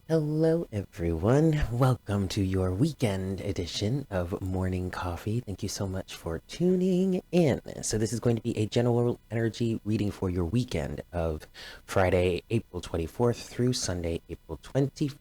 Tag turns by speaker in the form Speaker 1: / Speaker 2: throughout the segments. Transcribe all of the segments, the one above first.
Speaker 1: Hello, everyone. Welcome to your weekend edition of Morning Coffee. Thank you so much for tuning in. So, this is going to be a general energy reading for your weekend of Friday, April 24th through Sunday, April 25th.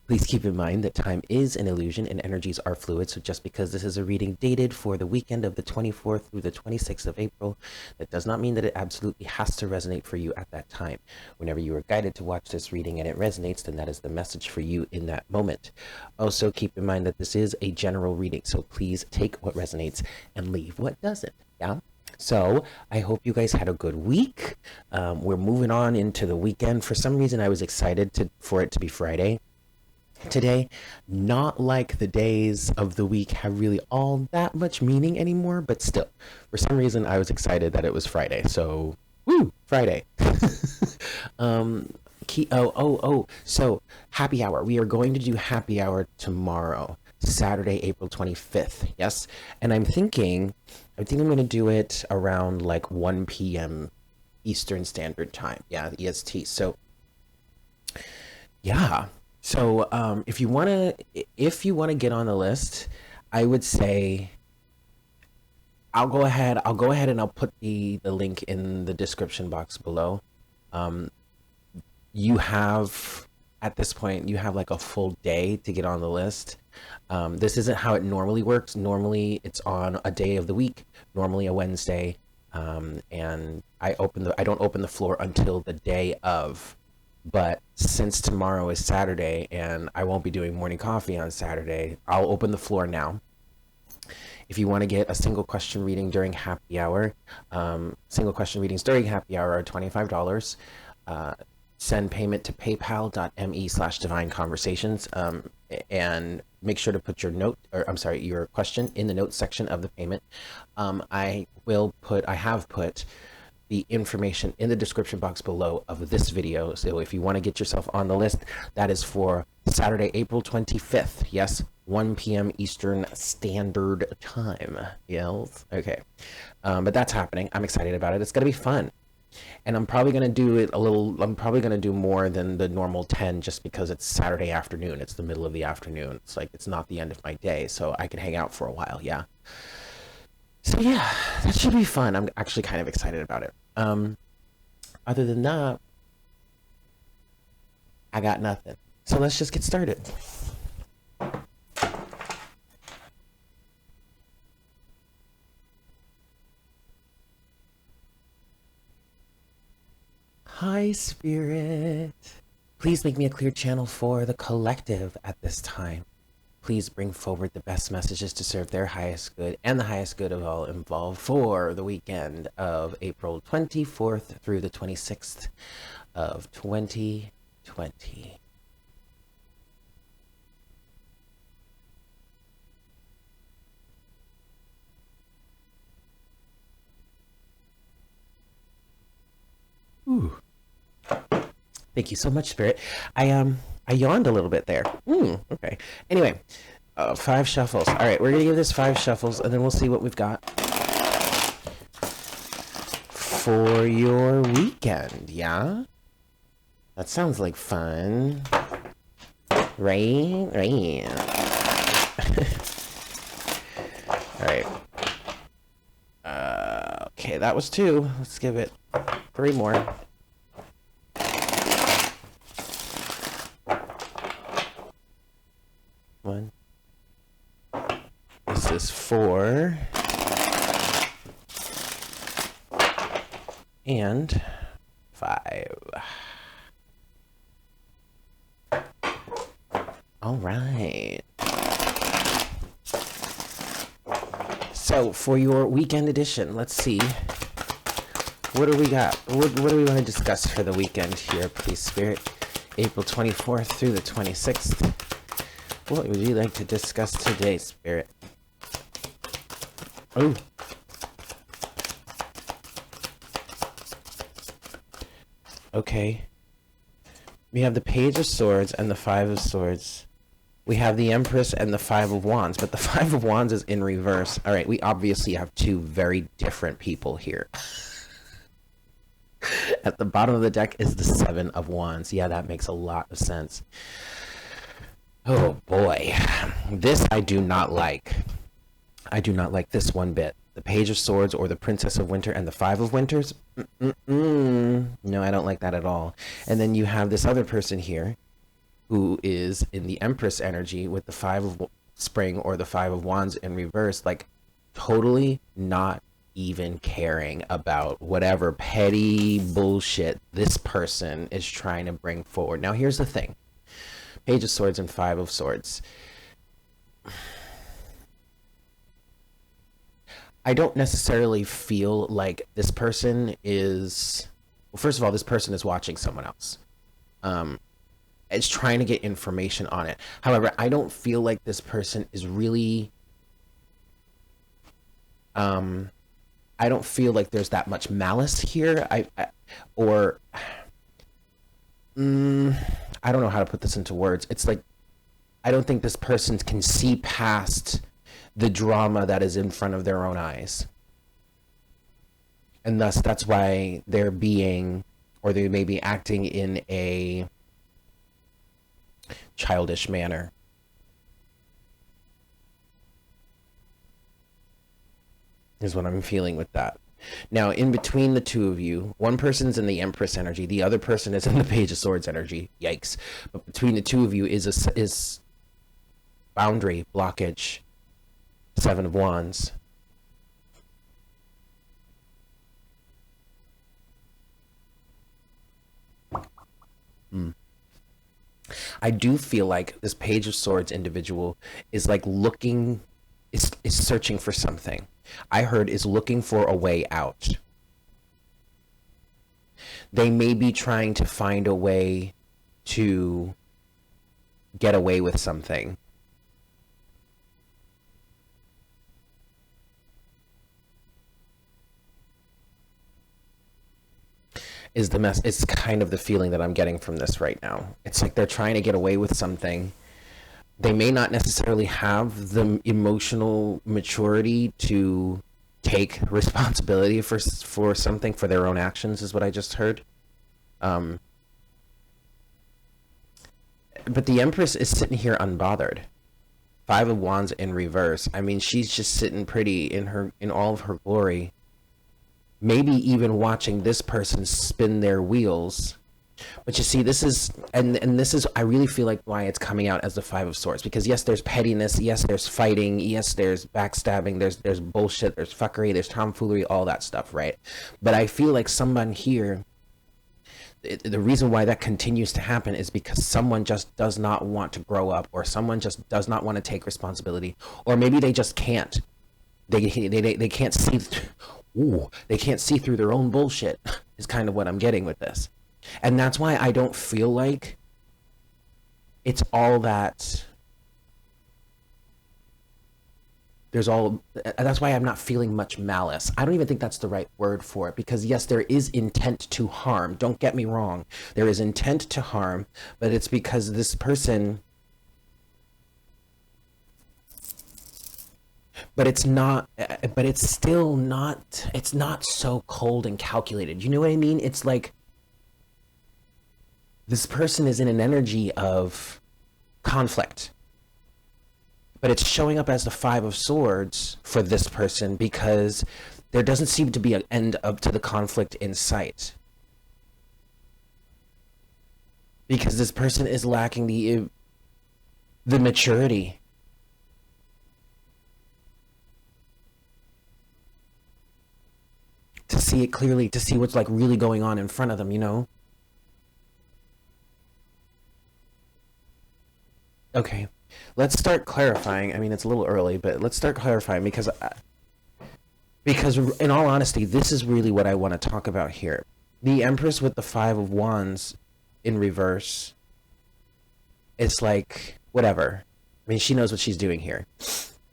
Speaker 1: Please keep in mind that time is an illusion and energies are fluid. So just because this is a reading dated for the weekend of the 24th through the 26th of April, that does not mean that it absolutely has to resonate for you at that time. Whenever you are guided to watch this reading and it resonates, then that is the message for you in that moment. Also, keep in mind that this is a general reading. So please take what resonates and leave what doesn't. Yeah. So I hope you guys had a good week. We're moving on into the weekend. For some reason, I was excited for it to be Friday today. Not like the days of the week have really all that much meaning anymore, but still, for some reason, I was excited that it was Friday. So, woo, Friday. So happy hour. We are going to do happy hour tomorrow, Saturday, April 25th. Yes, and I think I'm going to do it around like 1 p.m. Eastern Standard Time. Yeah, EST. So, yeah. So, if you want to get on the list, I would say I'll go ahead and I'll put the link in the description box below. You have at this point you have like a full day to get on the list. This isn't how it normally works. Normally it's on a day of the week, normally a Wednesday, and I don't open the floor until the day of. But since tomorrow is Saturday and I won't be doing morning coffee on Saturday, I'll open the floor now. If you want to get a single question reading during happy hour, single question readings during happy hour are $25. Send payment to paypal.me/divine conversations, and make sure to put your question in the notes section of the payment. I have put the information in the description box below of this video. So if you want to get yourself on the list, that is for Saturday, April 25th. Yes, 1 p.m. Eastern Standard Time. Yes. Okay. But that's happening. I'm excited about it. It's going to be fun. And I'm probably going to do more than the normal 10 just because it's Saturday afternoon. It's the middle of the afternoon. It's not the end of my day, so I can hang out for a while. Yeah. So yeah, that should be fun. I'm actually kind of excited about it. Other than that, I got nothing. So let's just get started. Hi, Spirit. Please make me a clear channel for the collective at this time. Please bring forward the best messages to serve their highest good and the highest good of all involved for the weekend of April 24th through the 26th of 2020. Ooh. Thank you so much, Spirit. I yawned a little bit there. Okay. Anyway, 5 shuffles. All right, we're gonna give this 5 shuffles, and then we'll see what we've got for your weekend. Yeah, that sounds like fun, right? Right. All right. Okay, that was 2. Let's give it 3 more. One. This is 4. And 5. All right. So for your weekend edition, let's see. What do we got? What do we want to discuss for the weekend here, please, Spirit? April 24th through the 26th. What would you like to discuss today, Spirit? Oh. Okay. We have the Page of Swords and the 5 of Swords. We have the Empress and the 5 of Wands, but the 5 of Wands is in reverse. All right, we obviously have 2 very different people here. At the bottom of the deck is the Seven of Wands. Yeah, that makes a lot of sense. Oh boy, this I do not like. I do not like this one bit. The Page of Swords or the Princess of Winter and the Five of Winters. No, I don't like that at all. And then you have this other person here who is in the Empress energy with the Five of Spring or the Five of Wands in reverse, like totally not even caring about whatever petty bullshit this person is trying to bring forward. Now, here's the thing. Page of Swords and Five of Swords. I don't necessarily feel like this person is... Well, first of all, this person is watching someone else. It's trying to get information on it. However, I don't feel like this person is really... I don't feel like there's that much malice here. I don't know how to put this into words. It's like, I don't think this person can see past the drama that is in front of their own eyes. And thus, that's why they're being, or they may be acting in a childish manner. Is what I'm feeling with that. Now, in between the two of you, one person's in the Empress energy, the other person is in the Page of Swords energy. Yikes. But between the two of you is boundary, blockage, Seven of Wands. I do feel like this Page of Swords individual is like looking, is searching for something. I heard is looking for a way out. They may be trying to find a way to get away with something. Is the mess? It's kind of the feeling that I'm getting from this right now. It's like they're trying to get away with something. They may not necessarily have the emotional maturity to take responsibility for something, for their own actions, is what I just heard. But the Empress is sitting here unbothered. Five of Wands in reverse. I mean, she's just sitting pretty in all of her glory. Maybe even watching this person spin their wheels. But you see, this is, and this is, I really feel like why it's coming out as the Five of Swords. Because yes, there's pettiness, yes, there's fighting, yes, there's backstabbing, there's bullshit, there's fuckery, there's tomfoolery, all that stuff, right? But I feel like someone here, the reason why that continues to happen is because someone just does not want to grow up, or someone just does not want to take responsibility, or maybe they just can't. They can't see, they can't see through their own bullshit, is kind of what I'm getting with this. And that's why I don't feel like it's all that. That's why I'm not feeling much malice. I don't even think that's the right word for it, because yes, there is intent to harm. Don't get me wrong. There is intent to harm, but it's because this person, but it's still not, it's not so cold and calculated. You know what I mean? It's like, this person is in an energy of conflict, but it's showing up as the Five of Swords for this person because there doesn't seem to be an end up to the conflict in sight. Because this person is lacking the maturity. To see it clearly, to see what's like really going on in front of them, you know? Okay, let's start clarifying. I mean, it's a little early, but let's start clarifying because in all honesty, this is really what I want to talk about here. The Empress with the Five of Wands in reverse, it's like, whatever. I mean, she knows what she's doing here.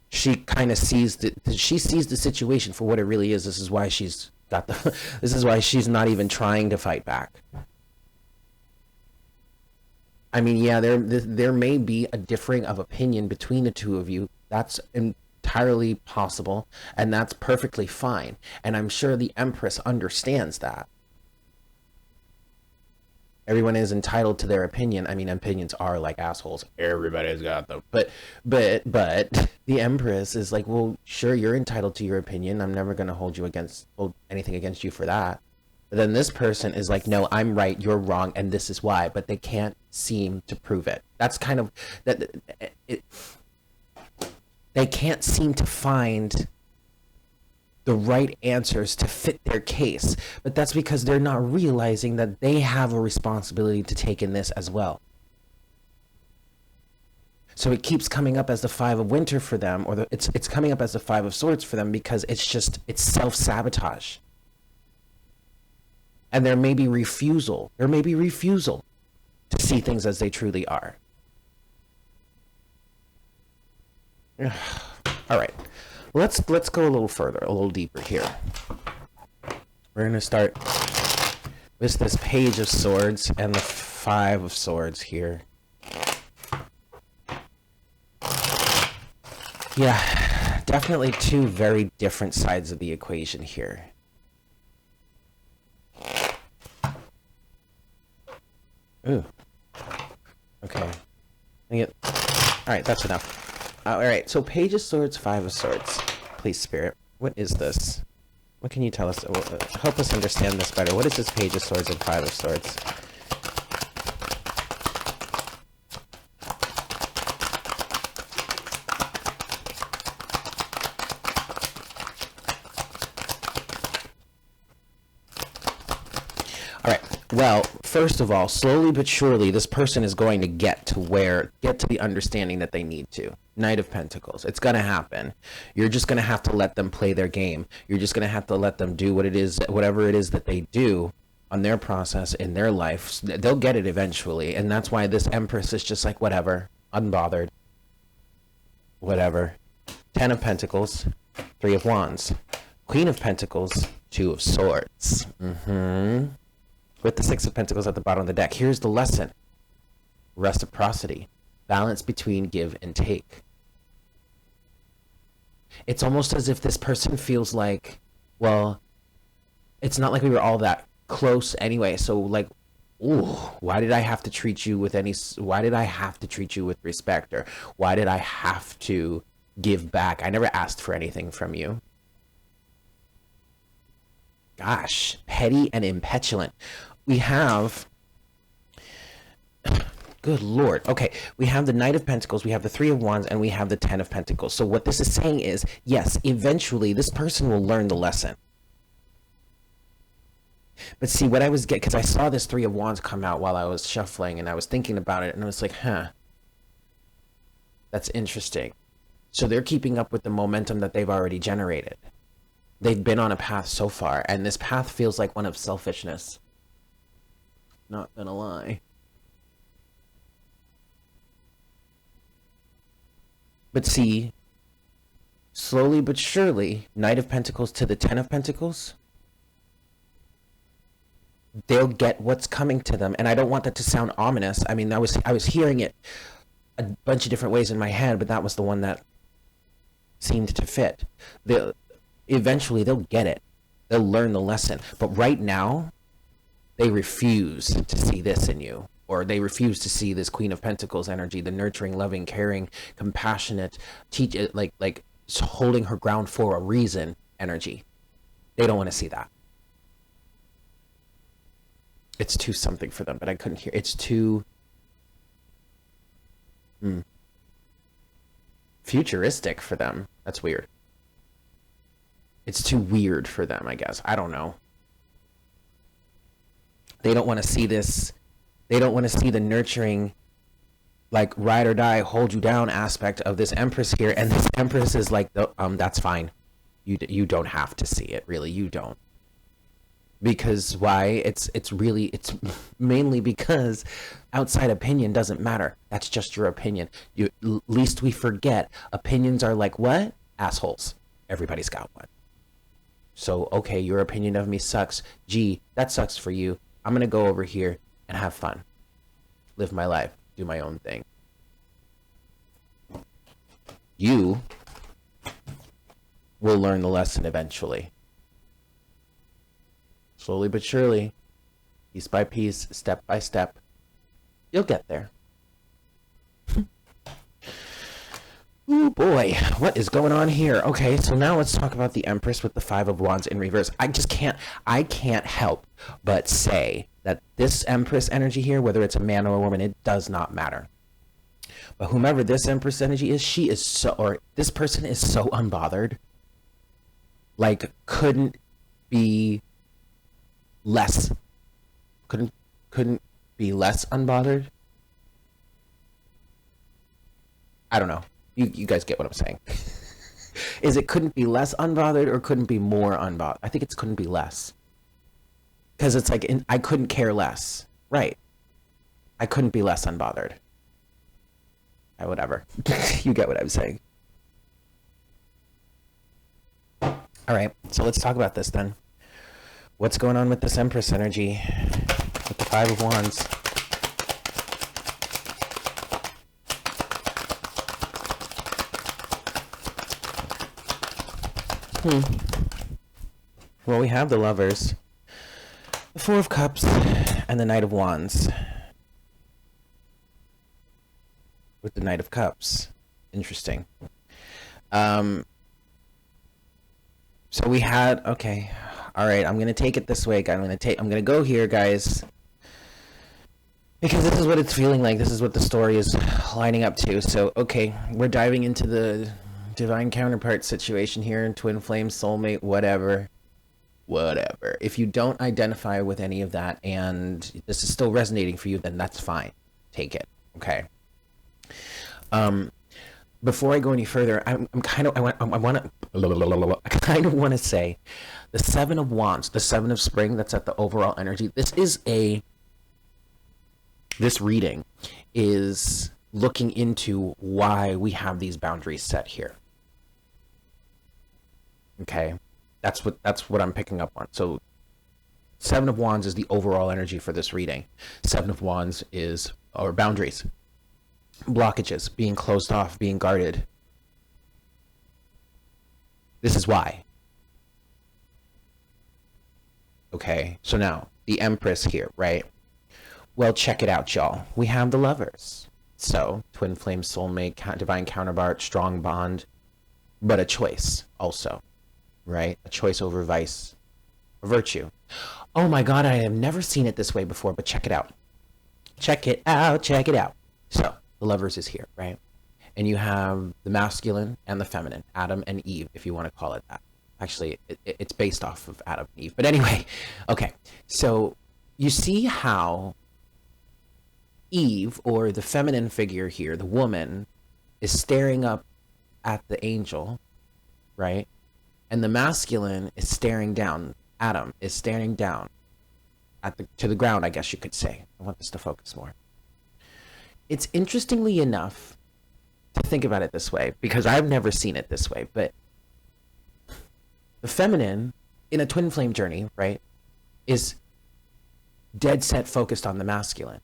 Speaker 1: She kind of sees the situation for what it really is. This is why she's got this is why she's not even trying to fight back. I mean, yeah, there may be a differing of opinion between the two of you. That's entirely possible, and that's perfectly fine. And I'm sure the Empress understands that. Everyone is entitled to their opinion. I mean, opinions are like assholes. Everybody's got them. But the Empress is like, well, sure, you're entitled to your opinion. I'm never going to hold anything against you for that. But then this person is like, no, I'm right, you're wrong, and this is why. But they can't seem to prove it. That's kind of that. They can't seem to find the right answers to fit their case, but that's because they're not realizing that they have a responsibility to take in this as well. So it keeps coming up as the Five of Winter for them, or it's coming up as the Five of Swords for them, because it's self-sabotage. And there may be refusal to see things as they truly are. All right. Let's go a little further, a little deeper here. We're going to start with this Page of Swords and the Five of Swords here. Yeah, definitely two very different sides of the equation here. Ooh. Okay. All right, that's enough. All right, so Page of Swords, Five of Swords. Please, Spirit, what is this? What can you tell us? Help us understand this better. What is this Page of Swords and Five of Swords? All right. Well, first of all, slowly but surely, this person is going to get to the understanding that they need to. Knight of Pentacles. It's going to happen. You're just going to have to let them play their game. You're just going to have to let them do whatever it is that they do on their process in their life. They'll get it eventually. And that's why this Empress is just like, whatever, unbothered. Whatever. 10 of Pentacles, 3 of Wands. Queen of Pentacles, 2 of Swords. With the 6 of Pentacles at the bottom of the deck. Here's the lesson. Reciprocity. Balance between give and take. It's almost as if this person feels like, well, it's not like we were all that close anyway. So like, ooh, why did I have to treat you with respect? Or why did I have to give back? I never asked for anything from you. Gosh, petty and impetulant. We have, good Lord. Okay, we have the Knight of Pentacles, we have the 3 of Wands, and we have the 10 of Pentacles. So what this is saying is, yes, eventually this person will learn the lesson. But see, what I was getting, because I saw this 3 of Wands come out while I was shuffling, and I was thinking about it, and I was like, that's interesting. So they're keeping up with the momentum that they've already generated. They've been on a path so far, and this path feels like one of selfishness. Not gonna lie. But see, slowly but surely, Knight of Pentacles to the 10 of Pentacles, they'll get what's coming to them. And I don't want that to sound ominous. I mean, I was hearing it a bunch of different ways in my head, but that was the one that seemed to fit. Eventually, they'll get it. They'll learn the lesson. But right now, they refuse to see this in you. Or they refuse to see this Queen of Pentacles energy, the nurturing, loving, caring, compassionate, like holding her ground for a reason energy. They don't want to see that. It's too something for them, but I couldn't hear. It's too futuristic for them. That's weird. It's too weird for them, I guess. I don't know. They don't want to see this. They don't want to see the nurturing, like, ride or die, hold you down aspect of this Empress here. And this Empress is like, that's fine. You don't have to see it, really. You don't. Because why? It's mainly because outside opinion doesn't matter. That's just your opinion. Least we forget, opinions are like what? Assholes. Everybody's got one. So, okay, your opinion of me sucks. Gee, that sucks for you. I'm going to go over here and have fun. Live my life. Do my own thing. You will learn the lesson eventually. Slowly but surely. Piece by piece, step by step, you'll get there. Oh boy, what is going on here? Okay, so now let's talk about the Empress with the Five of Wands in reverse. I can't help but say that this Empress energy here, whether it's a man or a woman, it does not matter. But whomever this Empress energy is, this person is so unbothered. Like, couldn't be less unbothered. I don't know. You guys get what I'm saying. Is it couldn't be less unbothered or couldn't be more unbothered? I think it's couldn't be less. Because it's like, I couldn't care less. Right. I couldn't be less unbothered. Whatever. You get what I'm saying. All right. So let's talk about this then. What's going on with this Empress energy? With the Five of Wands. Well, we have the Lovers, the Four of Cups, and the Knight of Wands. With the Knight of Cups. Interesting. So we had, okay. All right, I'm going to take it this way, guys. I'm going to go here, guys. Because this is what it's feeling like. This is what the story is lining up to. So, okay, we're diving into the divine counterpart situation here, twin flame, soulmate, whatever. If you don't identify with any of that and this is still resonating for you, then that's fine. Take it. Okay. Before I go any further, I kind of want to say the Seven of Wands, the Seven of Spring, that's at the overall energy. This reading is looking into why we have these boundaries set here. Okay, that's what I'm picking up on. So Seven of Wands is the overall energy for this reading. Seven of Wands is our boundaries, blockages, being closed off, being guarded. This is why. Okay, so now the Empress here, right? Well, check it out, y'all. We have the Lovers. So twin flame, soulmate, divine counterpart, strong bond, but a choice also. Right? A choice over vice or virtue. Oh my God, I have never seen it this way before, but check it out. Check it out. So, the Lovers is here, right? And you have the masculine and the feminine, Adam and Eve, if you want to call it that. Actually, it's based off of Adam and Eve. But anyway, okay. So, you see how Eve, or the feminine figure here, the woman, is staring up at the angel, right? And the masculine is staring down. Adam is staring down to the ground, I guess you could say. I want this to focus more. It's interestingly enough to think about it this way, because I've never seen it this way, but the feminine in a twin flame journey, right, is dead set focused on the masculine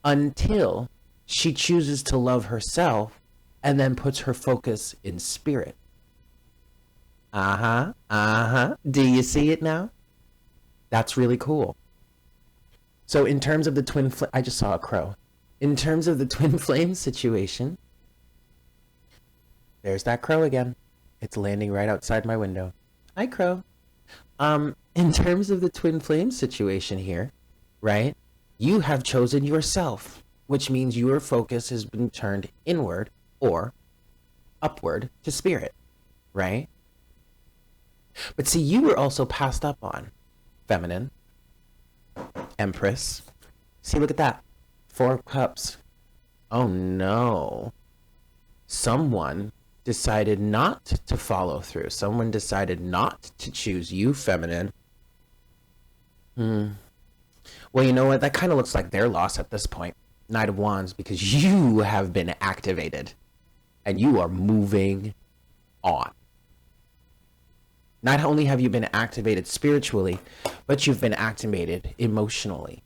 Speaker 1: until she chooses to love herself and then puts her focus in spirit. Do you see it now? That's really cool. So in terms of the twin flame, I just saw a crow. In terms of the twin flame situation, there's that crow again. It's landing right outside my window. Hi, crow. In terms of the twin flame situation here, right? You have chosen yourself, which means your focus has been turned inward or upward to spirit, right? But see, you were also passed up on. Feminine. Empress. See, look at that. Four of Cups. Oh no. Someone decided not to follow through. Someone decided not to choose you, feminine. Well, you know what? That kind of looks like their loss at this point. Knight of Wands, because you have been activated. And you are moving on. Not only have you been activated spiritually, but you've been activated emotionally.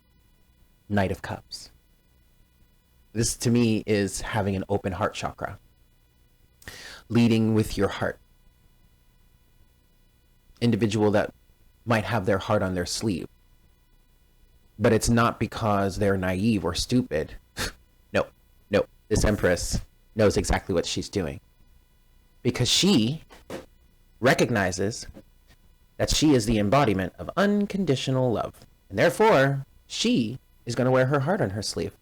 Speaker 1: Knight of Cups. This, to me, is having an open heart chakra. Leading with your heart. Individual that might have their heart on their sleeve. but it's not because they're naive or stupid. No, no, this Empress knows exactly what she's doing, because she recognizes that she is the embodiment of unconditional love, and therefore she is going to wear her heart on her sleeve.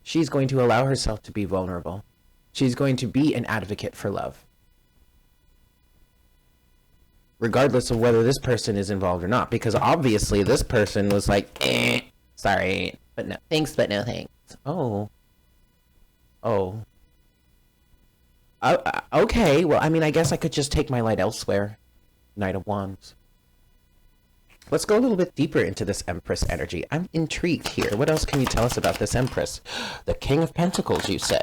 Speaker 1: She's going to allow herself to be vulnerable. She's going to be an advocate for love, regardless of whether this person is involved or not, because obviously this person was like, sorry, but no thanks, but no thanks. Oh. Okay, well, I mean, I guess I could just take my light elsewhere. Knight of Wands. Let's go a little bit deeper into this Empress energy. I'm intrigued here. What else can you tell us about this Empress? The King of Pentacles, you say?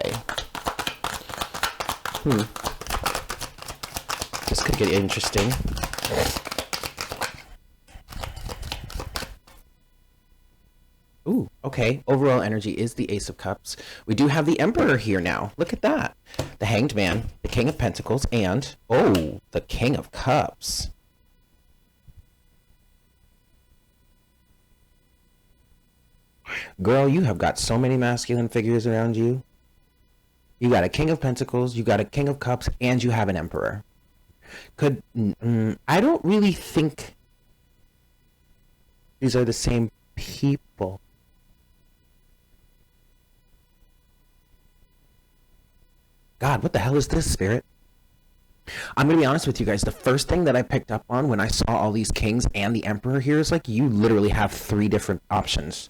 Speaker 1: This could get interesting. Ooh, okay. Overall energy is the Ace of Cups. We do have the Emperor here now. Look at that. The Hanged Man, the King of Pentacles, and, oh, the King of Cups. Girl, you have got so many masculine figures around you. You got a King of Pentacles, you got a King of Cups, and you have an Emperor. I don't really think these are the same people. God, what the hell is this, Spirit? I'm going to be honest with you guys. The first thing that I picked up on when I saw all these kings and the Emperor here is like, you literally have 3 different options.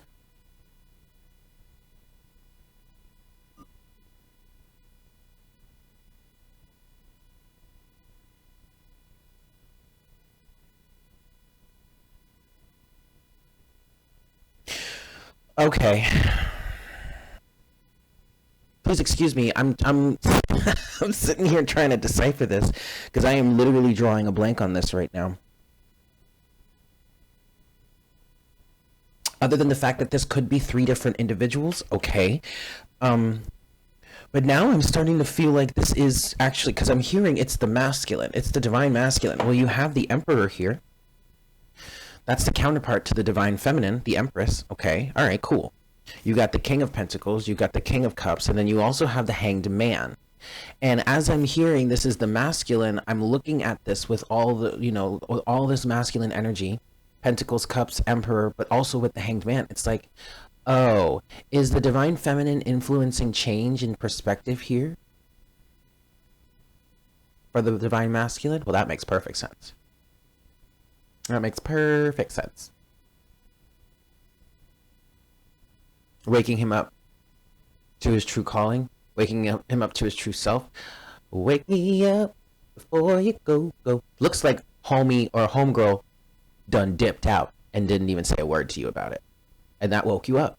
Speaker 1: Okay. Please excuse me. I'm I'm sitting here trying to decipher this because I am literally drawing a blank on this right now. Other than the fact that this could be 3 different individuals, okay. But now I'm starting to feel like this is actually, because I'm hearing it's the masculine, it's the divine masculine. Well, you have the Emperor here. That's the counterpart to the divine feminine, the Empress. Okay, all right, cool. You got the King of Pentacles, you got the King of Cups, and then you also have the Hanged Man. And as I'm hearing this is the masculine, I'm looking at this with all the, with all this masculine energy, Pentacles, Cups, Emperor, but also with the Hanged Man. It's like, oh, is the divine feminine influencing change in perspective here for the divine masculine? Well, that makes perfect sense. That makes perfect sense. Waking him up to his true calling, waking him up to his true self. Wake me up before you go. Looks like homie or homegirl done dipped out and didn't even say a word to you about it. And that woke you up.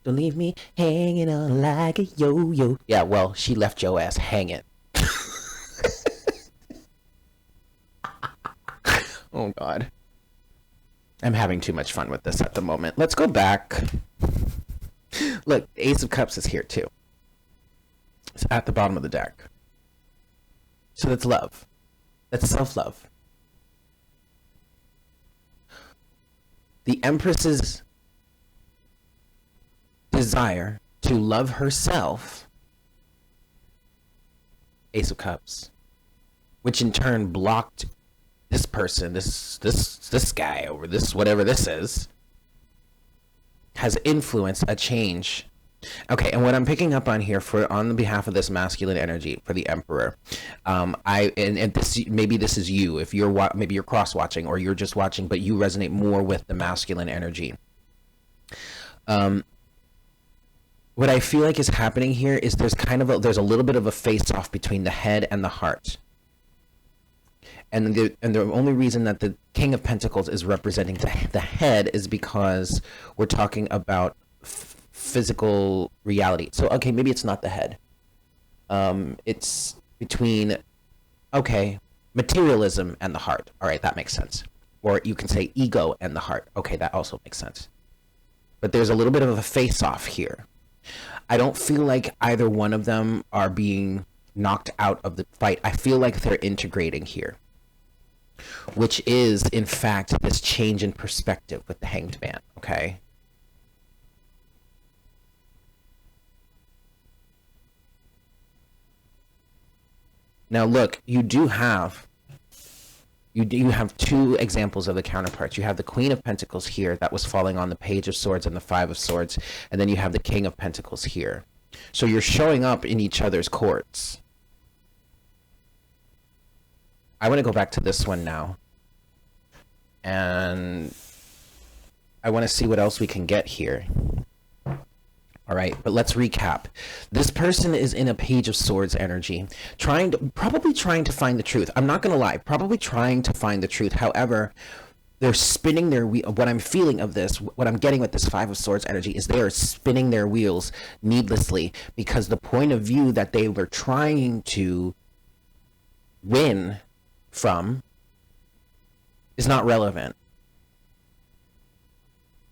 Speaker 1: Don't leave me hanging on like a yo-yo. Yeah, well, she left your ass hanging. Oh, God. I'm having too much fun with this at the moment. Let's go back. Look, Ace of Cups is here, too. It's at the bottom of the deck. So that's love. That's self-love. The Empress's desire to love herself, Ace of Cups, which in turn blocked this person, this guy over this, whatever this is, has influenced a change. Okay, and what I'm picking up on here on behalf of this masculine energy for the Emperor, and this, maybe this is you, if you're maybe you're cross watching or you're just watching, but you resonate more with the masculine energy. What I feel like is happening here is there's a little bit of a face-off between the head and the heart. And the only reason that the King of Pentacles is representing the head is because we're talking about physical reality. So, okay, maybe it's not the head. It's between, okay, materialism and the heart. All right, that makes sense. Or you can say ego and the heart. Okay, that also makes sense. But there's a little bit of a face-off here. I don't feel like either one of them are being knocked out of the fight. I feel like they're integrating here. which is, in fact, this change in perspective with the Hanged Man, okay? Now, look, you have two examples of the counterparts. You have the Queen of Pentacles here that was falling on the Page of Swords and the Five of Swords, and then you have the King of Pentacles here. So you're showing up in each other's courts. I want to go back to this one now. And I want to see what else we can get here. All right, but let's recap. This person is in a Page of Swords energy, probably trying to find the truth. I'm not going to lie, probably trying to find the truth. However, they're spinning their wheel. What I'm feeling of this, what I'm getting with this Five of Swords energy is they are spinning their wheels needlessly, because the point of view that they were trying to win from is not relevant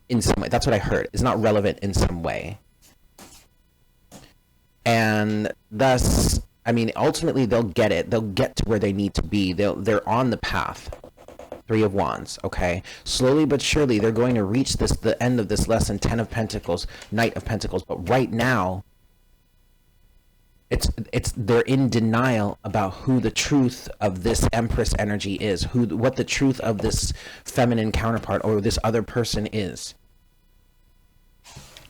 Speaker 1: in some way. That's what I heard. It's not relevant in some way. And thus, I mean, ultimately they'll get it. They'll get to where they need to be. They're on the path. Three of Wands, okay? Slowly but surely, they're going to reach the end of this lesson, Ten of Pentacles, Knight of Pentacles. But right now, they're in denial about who the truth of this Empress energy is, what the truth of this feminine counterpart or this other person is.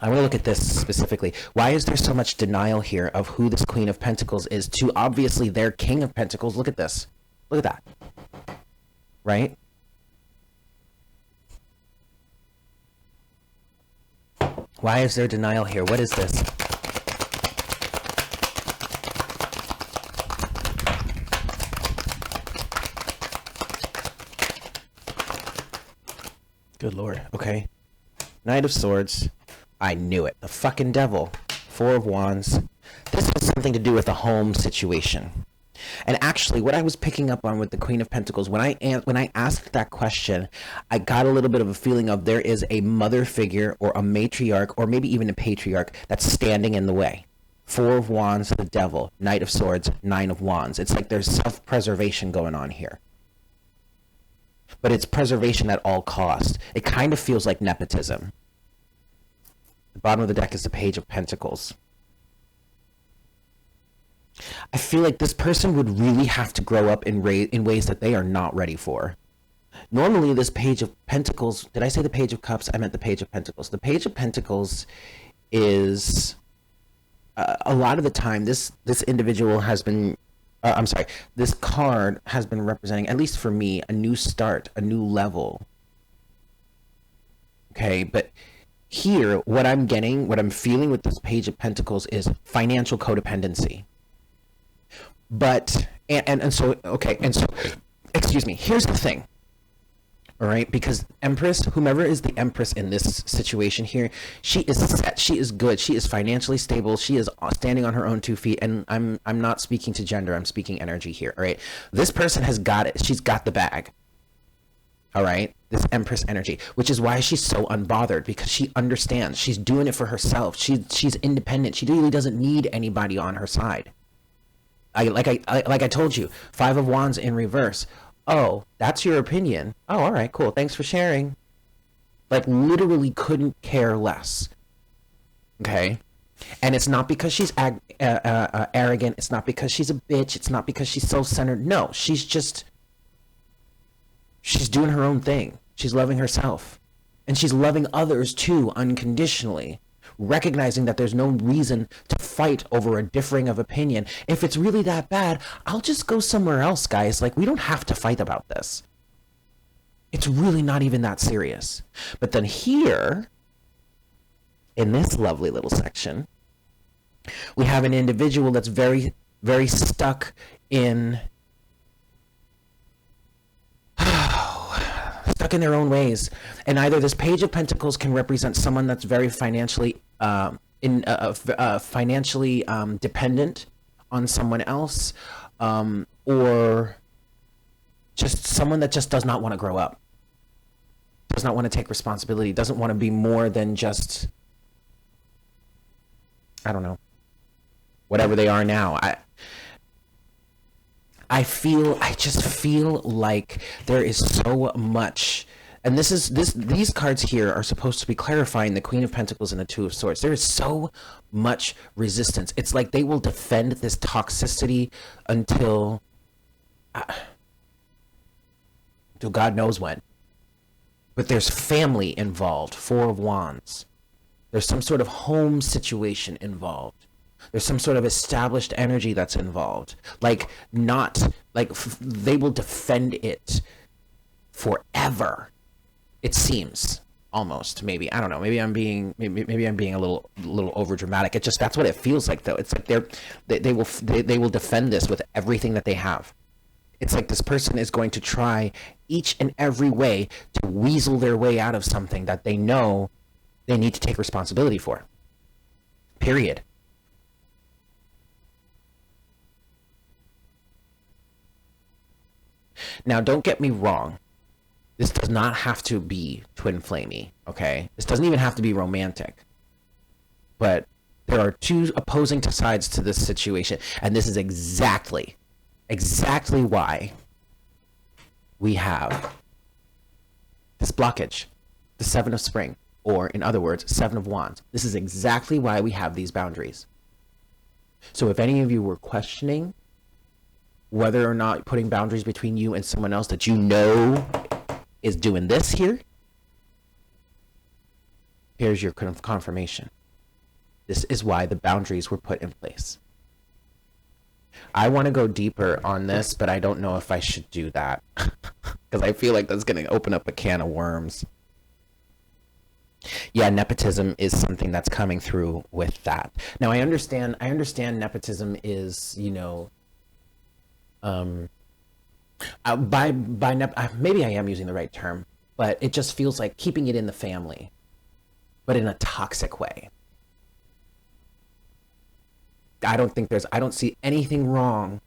Speaker 1: I want to look at this specifically. Why is there so much denial here of who this Queen of Pentacles is to obviously their King of Pentacles? Look at this. Look at that. Right? Why is there denial here? What is this? Good Lord. Okay. Knight of Swords. I knew it. The fucking devil. Four of Wands. This has something to do with a home situation. And actually, what I was picking up on with the Queen of Pentacles, when I asked that question, I got a little bit of a feeling of there is a mother figure or a matriarch or maybe even a patriarch that's standing in the way. Four of Wands, the devil. Knight of Swords, Nine of Wands. It's like there's self-preservation going on here. But it's preservation at all cost. It kind of feels like nepotism. The bottom of the deck is the Page of Pentacles. I feel like this person would really have to grow up in ways that they are not ready for. Normally, this Page of Pentacles... Did I say the Page of Cups? I meant the Page of Pentacles. The Page of Pentacles is... a lot of the time, this individual has been... I'm sorry. This card has been representing, at least for me, a new start, a new level. Okay, but... Here, what I'm getting, what I'm feeling with this Page of Pentacles is financial codependency. But, and so, okay, and so, excuse me, here's the thing, all right? Because Empress, whomever is the Empress in this situation here, she is set, she is good, she is financially stable, she is standing on her own 2 feet, and I'm not speaking to gender, I'm speaking energy here, all right? This person has got it, she's got the bag. All right, this Empress energy, which is why she's so unbothered, because she understands. She's doing it for herself. She's independent. She really doesn't need anybody on her side. Like I told you, Five of Wands in reverse. Oh, that's your opinion. Oh, all right, cool. Thanks for sharing. Like, literally couldn't care less. Okay? And it's not because she's arrogant. It's not because she's a bitch. It's not because she's self-centered. No, she's doing her own thing. She's loving herself. And she's loving others too, unconditionally. Recognizing that there's no reason to fight over a differing of opinion. If it's really that bad, I'll just go somewhere else, guys. Like, we don't have to fight about this. It's really not even that serious. But then here, in this lovely little section, we have an individual that's very, very stuck in... stuck in their own ways, and either this Page of Pentacles can represent someone that's very financially dependent on someone else, or just someone that just does not want to grow up, does not want to take responsibility, doesn't want to be more than just, I don't know, whatever they are now. I just feel like there is so much, and these cards here are supposed to be clarifying the Queen of Pentacles and the Two of Swords. There is so much resistance. It's like they will defend this toxicity until God knows when. But there's family involved. Four of Wands. There's some sort of home situation involved. There's some sort of established energy that's involved. Like, not, like, they will defend it forever. It seems, almost, maybe. I don't know. Maybe I'm being a little over dramatic. It just, that's what it feels like, though. It's like they will defend this with everything that they have. It's like this person is going to try each and every way to weasel their way out of something that they know they need to take responsibility for. Period. Now, don't get me wrong. This does not have to be twin flamey, okay? This doesn't even have to be romantic. But there are two opposing sides to this situation, and this is exactly why we have this blockage, the Seven of Spring, or in other words, Seven of Wands. This is exactly why we have these boundaries. So if any of you were questioning whether or not putting boundaries between you and someone else that you know is doing this here, here's your confirmation. This is why the boundaries were put in place. I want to go deeper on this, but I don't know if I should do that because I feel like that's going to open up a can of worms. Yeah, nepotism is something that's coming through with that. Now, I understand nepotism is, you know, maybe I am using the right term, but it just feels like keeping it in the family, but in a toxic way. I don't see anything wrong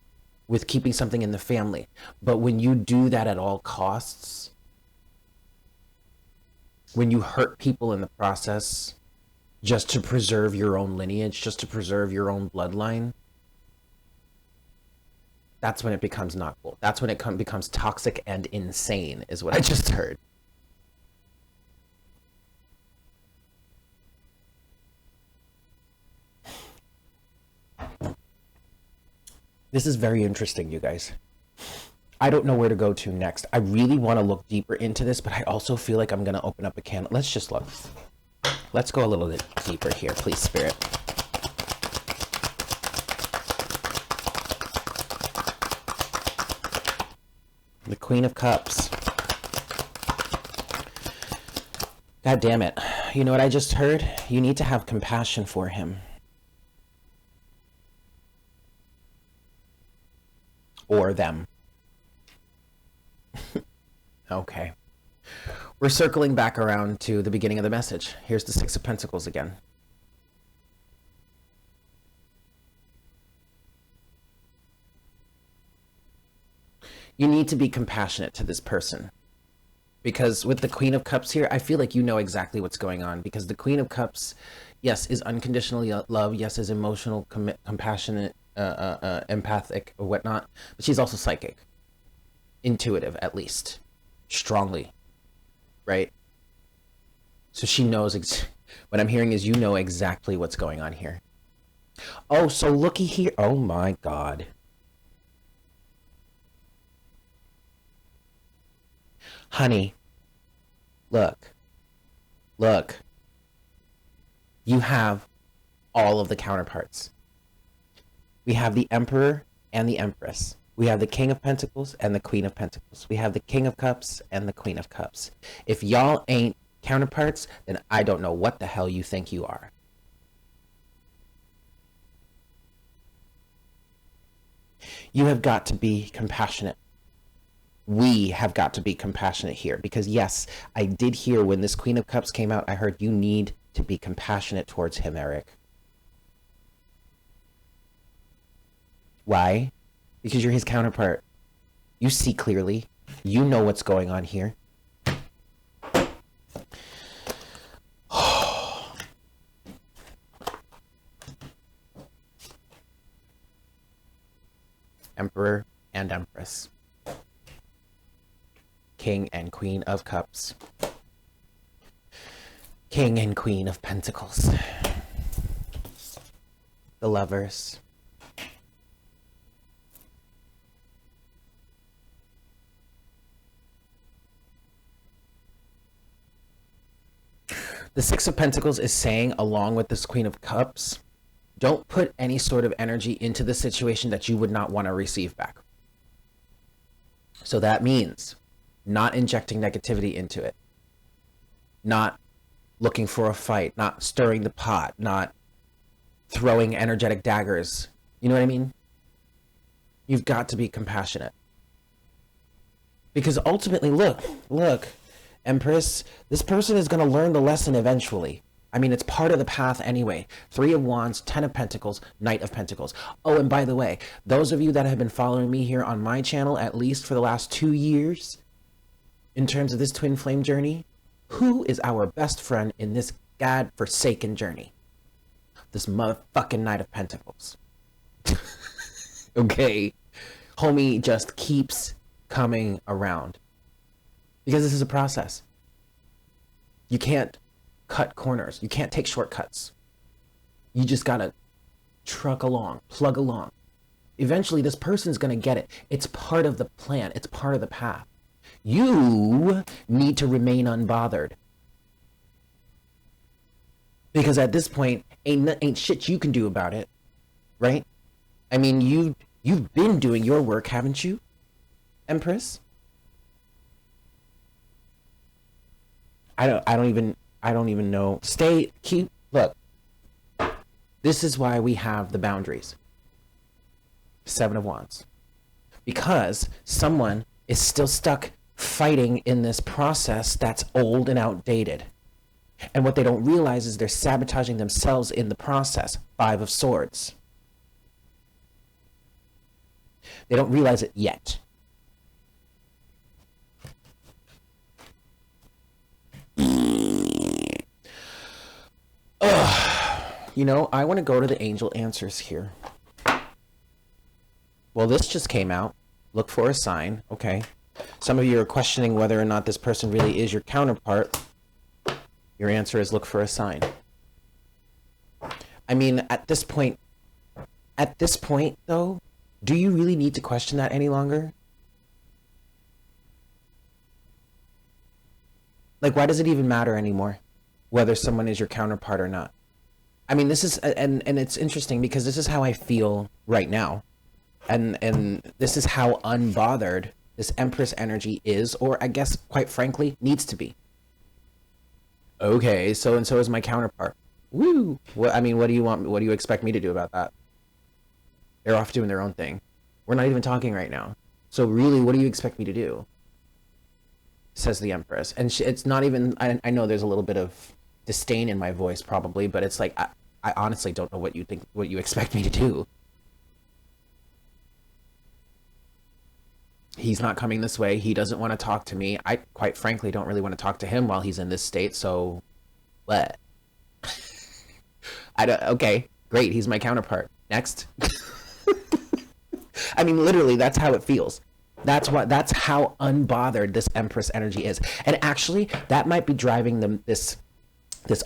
Speaker 1: with keeping something in the family, but when you do that at all costs, when you hurt people in the process just to preserve your own lineage, just to preserve your own bloodline, that's when it becomes not cool. That's when it becomes toxic and insane, is what I just heard. This is very interesting, you guys. I don't know where to go to next. I really want to look deeper into this, but I also feel like I'm going to open up a can. Let's just look. Let's go a little bit deeper here, please, Spirit. The Queen of Cups. God damn it. You know what I just heard? You need to have compassion for him. Or them. Okay. We're circling back around to the beginning of the message. Here's the Six of Pentacles again. You need to be compassionate to this person. Because with the Queen of Cups here, I feel like you know exactly what's going on. Because the Queen of Cups, yes, is unconditionally love. Yes, is emotional, compassionate, empathic, or whatnot. But she's also psychic. Intuitive, at least. Strongly. Right? So she knows... what I'm hearing is you know exactly what's going on here. Oh, so looky here. Oh my God. Honey, look, you have all of the counterparts. We have the Emperor and the Empress. We have the King of Pentacles and the Queen of Pentacles. We have the King of Cups and the Queen of Cups. If y'all ain't counterparts, then I don't know what the hell you think you are. You have got to be compassionate. We have got to be compassionate here because yes, I did hear when this Queen of Cups came out, I heard you need to be compassionate towards him, Eric. Why? Because you're his counterpart. You see clearly. You know what's going on here. Emperor and Empress. King and Queen of Cups. King and Queen of Pentacles. The Lovers. The Six of Pentacles is saying, along with this Queen of Cups, don't put any sort of energy into the situation that you would not want to receive back. So that means not injecting negativity into it, not looking for a fight, not stirring the pot, not throwing energetic daggers. You know what I mean? You've got to be compassionate. Because ultimately, look, Empress, this person is going to learn the lesson eventually. I mean, it's part of the path anyway. 3 of Wands, 10 of Pentacles, Knight of Pentacles. Oh, and by the way, those of you that have been following me here on my channel, at least for the last 2 years, in terms of this twin flame journey, who is our best friend in this God-forsaken journey? This motherfucking Knight of Pentacles. Okay? Homie just keeps coming around. Because this is a process. You can't cut corners. You can't take shortcuts. You just gotta truck along, plug along. Eventually, this person's gonna get it. It's part of the plan. It's part of the path. You need to remain unbothered. Because at this point, ain't shit you can do about it, right? I mean, you've been doing your work, haven't you, Empress? I don't even know. Look. This is why we have the boundaries. 7 of Wands. Because someone is still stuck fighting in this process that's old and outdated. And what they don't realize is they're sabotaging themselves in the process. 5 of Swords. They don't realize it yet. You know, I want to go to the angel answers here. Well, this just came out. Look for a sign. Okay. Some of you are questioning whether or not this person really is your counterpart. Your answer is look for a sign. I mean, at this point, though, do you really need to question that any longer? Like, why does it even matter anymore whether someone is your counterpart or not? I mean, this is, and it's interesting because this is how I feel right now. And this is how unbothered this Empress energy is, or I guess, quite frankly, needs to be. Okay, so and so is my counterpart. Woo! What, I mean, what do you want? What do you expect me to do about that? They're off doing their own thing. We're not even talking right now. So really, what do you expect me to do? Says the Empress. And it's not even, I know there's a little bit of disdain in my voice probably, but it's like, I honestly don't know what you expect me to do. He's not coming this way. He doesn't want to talk to me. I, quite frankly, don't really want to talk to him while he's in this state, so what? Okay, great, he's my counterpart. Next. I mean, literally, that's how it feels. That's how unbothered this Empress energy is. And actually, that might be driving them this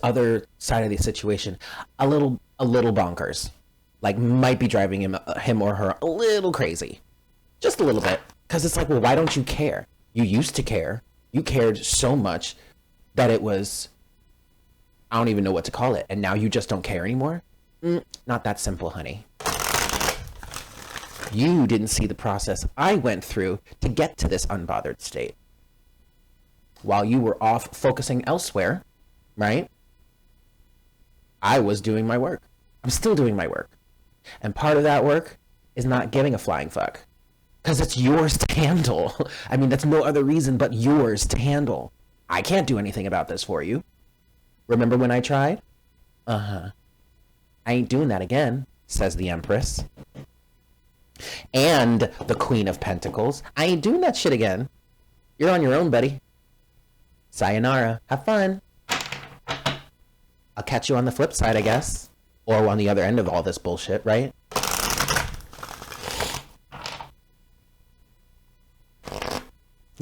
Speaker 1: other side of the situation a little bonkers. Like, might be driving him or her a little crazy. Just a little bit. Because it's like, well, why don't you care? You used to care. You cared so much that it was, I don't even know what to call it. And now you just don't care anymore? Not that simple, honey. You didn't see the process I went through to get to this unbothered state. While you were off focusing elsewhere, right? I was doing my work. I'm still doing my work. And part of that work is not giving a flying fuck. Because it's yours to handle. I mean, that's no other reason but yours to handle. I can't do anything about this for you. Remember when I tried? I ain't doing that again, says the Empress. And the Queen of Pentacles. I ain't doing that shit again. You're on your own, buddy. Sayonara. Have fun. I'll catch you on the flip side, I guess. Or on the other end of all this bullshit, right?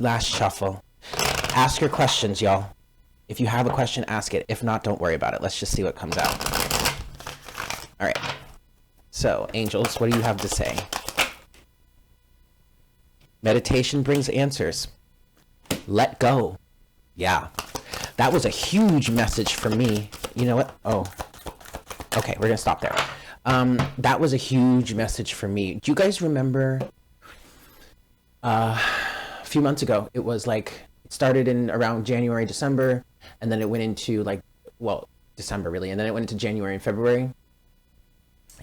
Speaker 1: Last shuffle. Ask your questions, y'all. If you have a question, ask it. If not, don't worry about it. Let's just see what comes out. All right. So, angels, what do you have to say? Meditation brings answers. Let go. Yeah. That was a huge message for me. You know what? Oh. Okay, we're going to stop there. That was a huge message for me. Do you guys remember a few months ago? It was like, it started in around January, December, and then it went into like, well, December really, and then it went into January and February.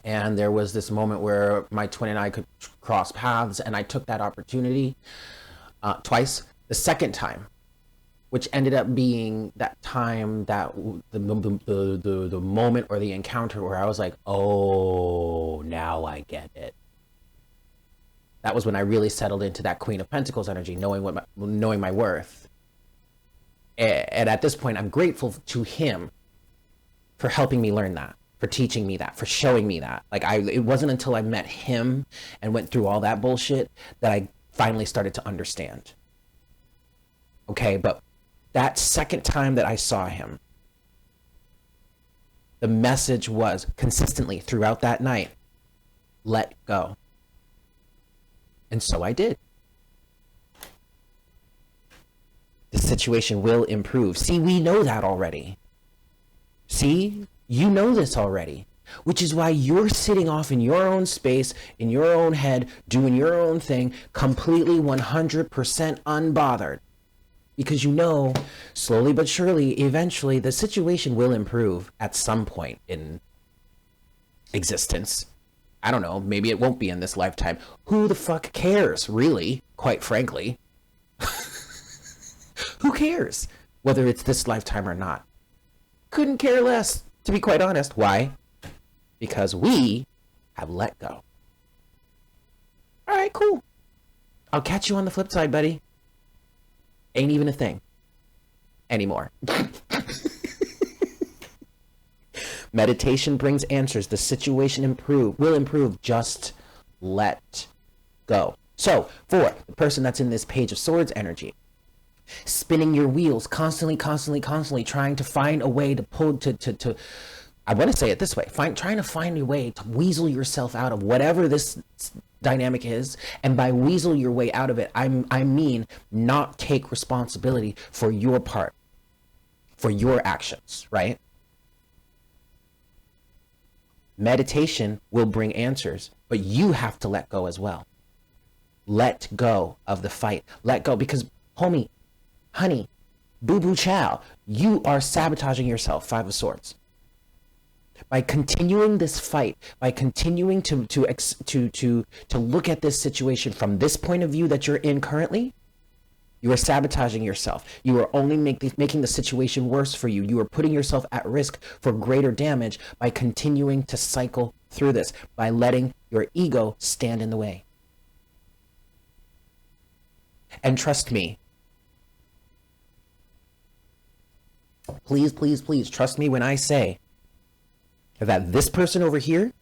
Speaker 1: And there was this moment where my twin and I could cross paths, and I took that opportunity twice. The second time, which ended up being that time, that the moment or the encounter where I was like, oh, now I get it. That was when I really settled into that Queen of Pentacles energy, knowing my worth. And at this point, I'm grateful to him for helping me learn that, for teaching me that, for showing me that. Like, it wasn't until I met him and went through all that bullshit that I finally started to understand. Okay, but that second time that I saw him, the message was consistently throughout that night, let go. And so I did. The situation will improve. See, we know that already. See, you know this already, which is why you're sitting off in your own space, in your own head, doing your own thing, completely 100% unbothered. Because you know, slowly but surely, eventually, the situation will improve at some point in existence. I don't know, maybe it won't be in this lifetime. Who the fuck cares, really, quite frankly? Who cares whether it's this lifetime or not? Couldn't care less, to be quite honest. Why? Because we have let go. All right, cool. I'll catch you on the flip side, buddy. Ain't even a thing anymore. Meditation brings answers. The situation will improve. Just let go. So, for the person that's in this Page of Swords energy, spinning your wheels, constantly trying to find a way to pull, I want to say it this way, trying to find a way to weasel yourself out of whatever this dynamic is. And by weasel your way out of it, I mean not take responsibility for your part, for your actions, right? Meditation will bring answers, but you have to let go as well. Let go of the fight. Let go, because, homie, honey, boo-boo chow, you are sabotaging yourself, Five of Swords. By continuing this fight, by continuing to look at this situation from this point of view that you're in currently, you are sabotaging yourself. You are only making the situation worse for you. You are putting yourself at risk for greater damage by continuing to cycle through this, by letting your ego stand in the way. And trust me, please, trust me when I say that this person over here,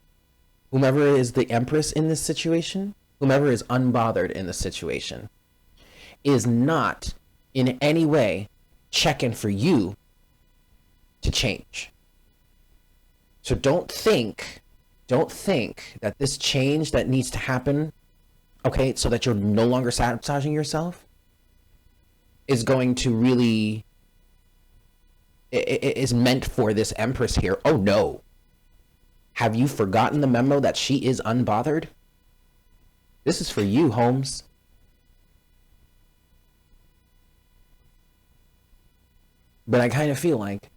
Speaker 1: whomever is the Empress in this situation, whomever is unbothered in the situation, is not in any way checking for you to change. So don't think that this change that needs to happen, okay, so that you're no longer sabotaging yourself, is going to really, is meant for this Empress here. Oh no. Have you forgotten the memo that she is unbothered? This is for you, Holmes. But I kind of feel like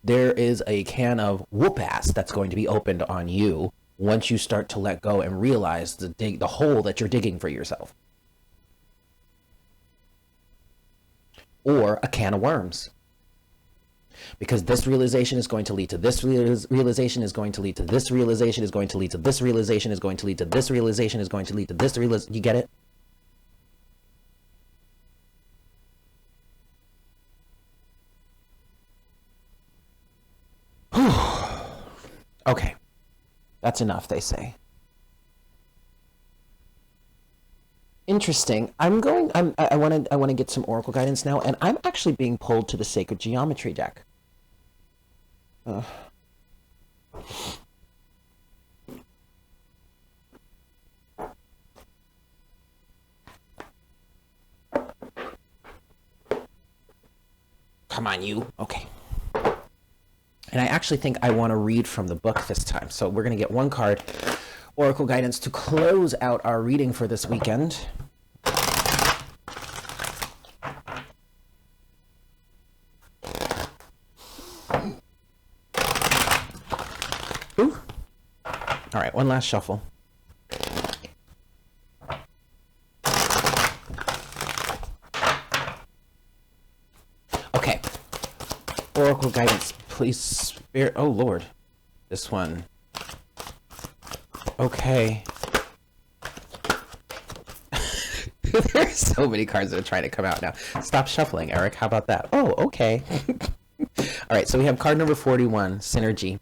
Speaker 1: there is a can of whoop ass that's going to be opened on you once you start to let go and realize the hole that you're digging for yourself. Or a can of worms. Because this realization is going to lead to this realization, is going to lead to this realization, is going to lead to this realization, is going to lead to this realization, is going to lead to this realization. You get it? Okay. That's enough, they say. Interesting. I want to get some oracle guidance now, and I'm actually being pulled to the sacred geometry deck. Uh, Come on, you. Okay. And I actually think I want to read from the book this time. So we're going to get one card, oracle guidance, to close out our reading for this weekend. Ooh. All right, one last shuffle. Okay. Oracle guidance, please, spirit. Oh, Lord. This one. Okay. There are so many cards that are trying to come out now. Stop shuffling, Eric. How about that? Oh, okay. All right, so we have card number 41, Synergy.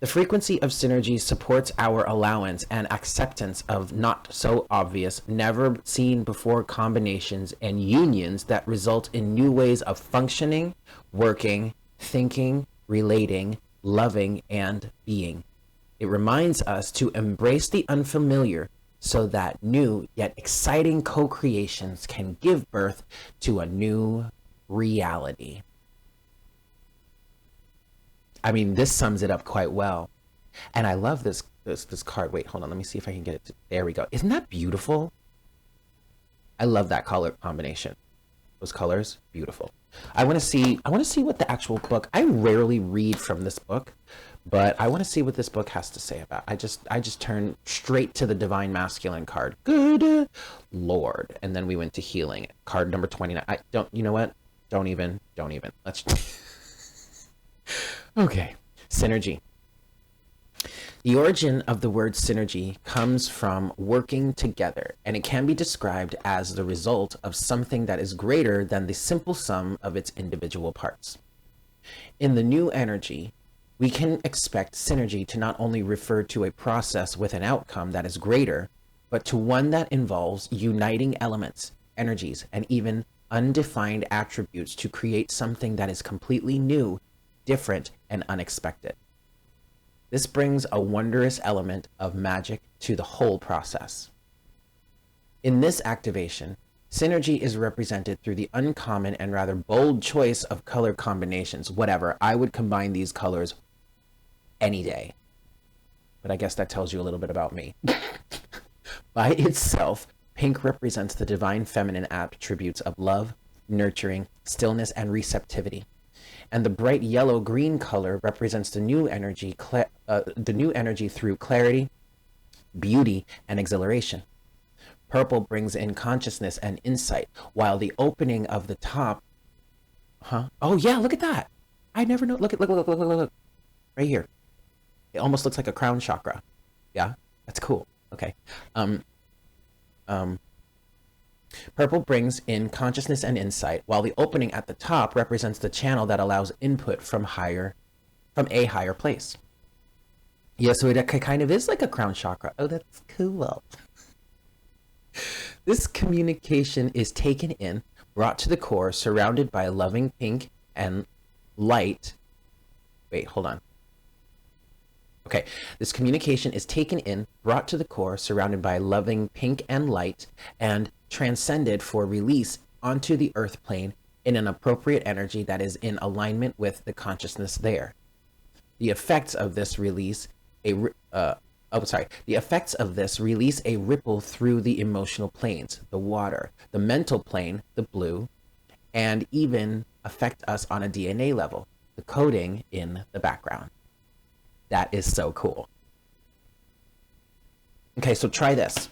Speaker 1: The frequency of synergy supports our allowance and acceptance of not so obvious, never seen before combinations and unions that result in new ways of functioning, working, thinking, relating, loving, and being. It reminds us to embrace the unfamiliar so that new yet exciting co-creations can give birth to a new reality. I mean, this sums it up quite well. And I love this card. Wait, hold on. Let me see if I can get it. There we go. Isn't that beautiful? I love that color combination. Those colors, beautiful. I want to see what the actual book. I rarely read from this book, but I want to see what this book has to say about. I just turned straight to the Divine Masculine card. Good Lord. And then we went to healing. Card number 29. You know what? Don't even. Let's Okay, synergy. The origin of the word synergy comes from working together, and it can be described as the result of something that is greater than the simple sum of its individual parts. In the new energy, we can expect synergy to not only refer to a process with an outcome that is greater, but to one that involves uniting elements, energies, and even undefined attributes to create something that is completely new, different, and unexpected. This brings a wondrous element of magic to the whole process. In this activation, synergy is represented through the uncommon and rather bold choice of color combinations. Whatever, I would combine these colors any day. But I guess that tells you a little bit about me. By itself, pink represents the divine feminine attributes of love, nurturing, stillness, and receptivity. And the bright yellow-green color represents the new energy through clarity, beauty, and exhilaration. Purple brings in consciousness and insight, while the opening of the top... Oh, yeah, look at that. I never know. Look. Right here. It almost looks like a crown chakra. Yeah, that's cool. Okay. Purple brings in consciousness and insight, while the opening at the top represents the channel that allows input from a higher place. Yeah, so it kind of is like a crown chakra. Oh, that's cool. This communication is taken in, brought to the core, surrounded by loving pink and light. Wait, hold on. Okay, this communication is taken in, brought to the core, surrounded by loving pink and light, and transcended for release onto the earth plane in an appropriate energy that is in alignment with the consciousness there. The effects of this release release a ripple through the emotional planes, the water, the mental plane, the blue, and even affect us on a DNA level, the coding in the background. That is so cool. Okay, so try this.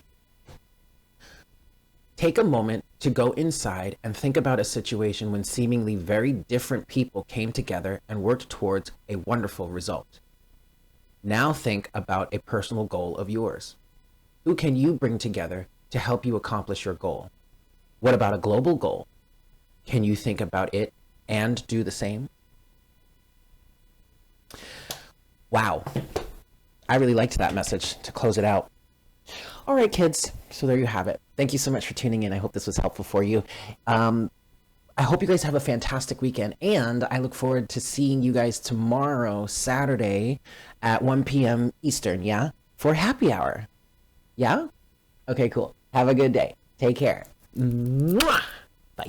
Speaker 1: Take a moment to go inside and think about a situation when seemingly very different people came together and worked towards a wonderful result. Now think about a personal goal of yours. Who can you bring together to help you accomplish your goal? What about a global goal? Can you think about it and do the same? Wow. I really liked that message to close it out. All right, kids. So there you have it. Thank you so much for tuning in. I hope this was helpful for you. I hope you guys have a fantastic weekend, and I look forward to seeing you guys tomorrow, Saturday, at 1 p.m. Eastern, yeah? For happy hour. Yeah? Okay, cool. Have a good day. Take care. Mwah! Bye.